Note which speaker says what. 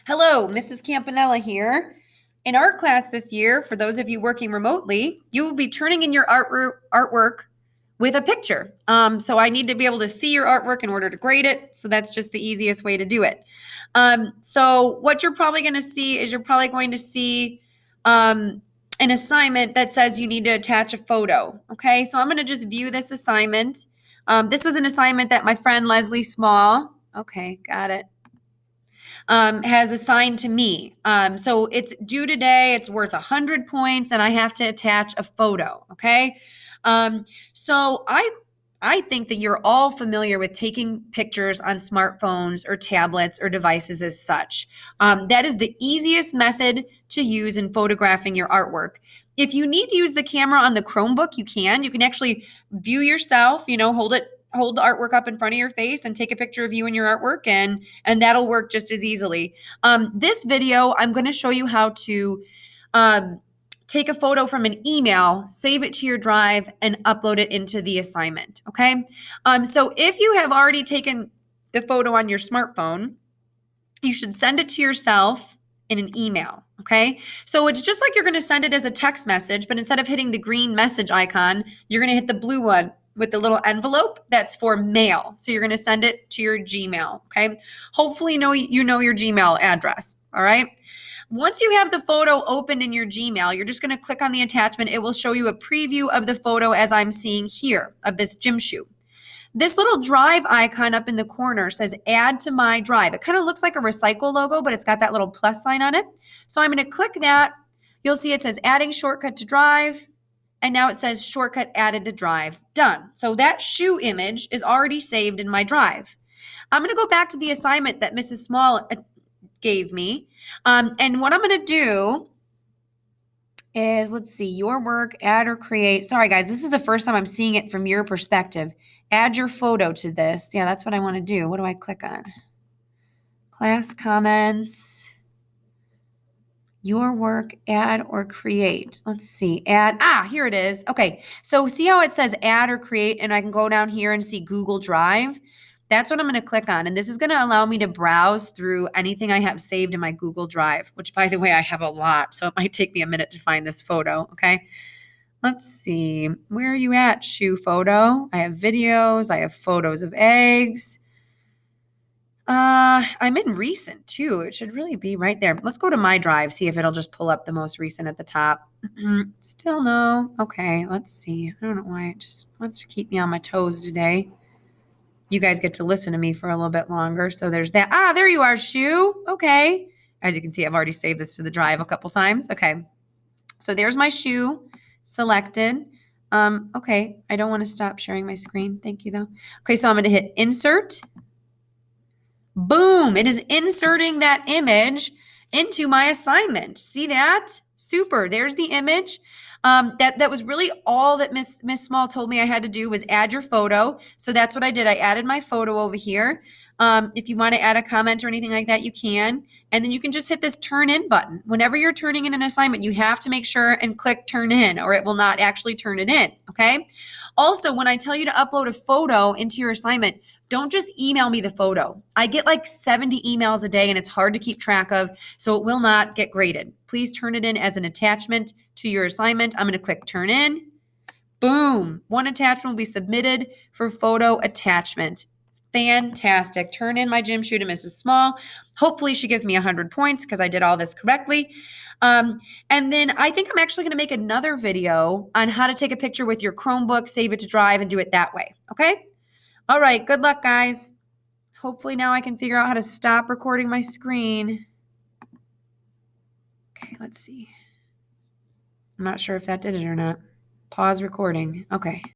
Speaker 1: Hello, Mrs. Campanella here. In art class this year, for those of you working remotely, you will be turning in your artwork with a picture. So I need to be able to see your artwork in order to grade it. So that's just the easiest way to do it. So what you're probably going to see is an assignment that says you need to attach a photo. Okay, so I'm going to just view this assignment. This was an assignment that my friend Leslie Small, okay, got it, has assigned to me. So it's due today. It's worth 100 points, and I have to attach a photo. Okay. So I think that you're all familiar with taking pictures on smartphones or tablets or devices as such. That is the easiest method to use in photographing your artwork. If you need to use the camera on the Chromebook, you can. You can actually view yourself, hold the artwork up in front of your face and take a picture of you and your artwork, and that'll work just as easily. This video, I'm going to show you how to take a photo from an email, save it to your drive, and upload it into the assignment. Okay. So if you have already taken the photo on your smartphone, you should send it to yourself in an email. Okay. So it's just like you're going to send it as a text message, but instead of hitting the green message icon, you're going to hit the blue one with the little envelope that's for mail. So you're going to send it to your Gmail. Okay. Hopefully you know your Gmail address. All right. Once you have the photo opened in your Gmail, you're just going to click on the attachment. It will show you a preview of the photo as I'm seeing here of this gym shoe. This little drive icon up in the corner says add to my drive. It kind of looks like a recycle logo, but it's got that little plus sign on it. So I'm going to click that. You'll see it says adding shortcut to drive. And now it says shortcut added to drive. Done. So that shoe image is already saved in my drive. I'm going to go back to the assignment that Mrs. Small gave me. And what I'm going to do is, let's see, your work, add or create. Sorry, guys, this is the first time I'm seeing it from your perspective. Add your photo to this. Yeah, that's what I want to do. What do I click on? Class comments, your work, add or create. Let's see, add. Here it is. Okay, so see how it says add or create, and I can go down here and see Google Drive. That's what I'm going to click on, and this is going to allow me to browse through anything I have saved in my Google Drive, which, by the way, I have a lot, so it might take me a minute to find this photo, okay? Let's see. Where are you at, shoe photo? I have videos. I have photos of eggs. I'm in recent, too. It should really be right there. Let's go to my drive, see if it'll just pull up the most recent at the top. Still no. Okay, let's see. I don't know why it just wants to keep me on my toes today. You guys get to listen to me for a little bit longer. So there's that. There you are, shoe. Okay. As you can see, I've already saved this to the drive a couple times. Okay. So there's my shoe selected. Okay. I don't want to stop sharing my screen. Thank you, though. Okay. So I'm going to hit insert. Boom. It is inserting that image into my assignment. See that? Super. There's the image. That was really all that Miss Small told me I had to do was add your photo. So that's what I did. I added my photo over here. If you want to add a comment or anything like that, you can. And then you can just hit this turn in button. Whenever you're turning in an assignment, you have to make sure and click turn in, or it will not actually turn it in. Okay. Also, when I tell you to upload a photo into your assignment, don't just email me the photo. I get like 70 emails a day and it's hard to keep track of, so it will not get graded. Please turn it in as an attachment to your assignment. I'm going to click turn in. Boom. One attachment will be submitted for photo attachment. Fantastic. Turn in my gym shoe to Mrs. Small. Hopefully she gives me 100 points because I did all this correctly. And then I think I'm actually going to make another video on how to take a picture with your Chromebook, save it to drive, and do it that way. Okay? All right. Good luck, guys. Hopefully now I can figure out how to stop recording my screen. Okay, let's see. I'm not sure if that did it or not. Pause recording. Okay.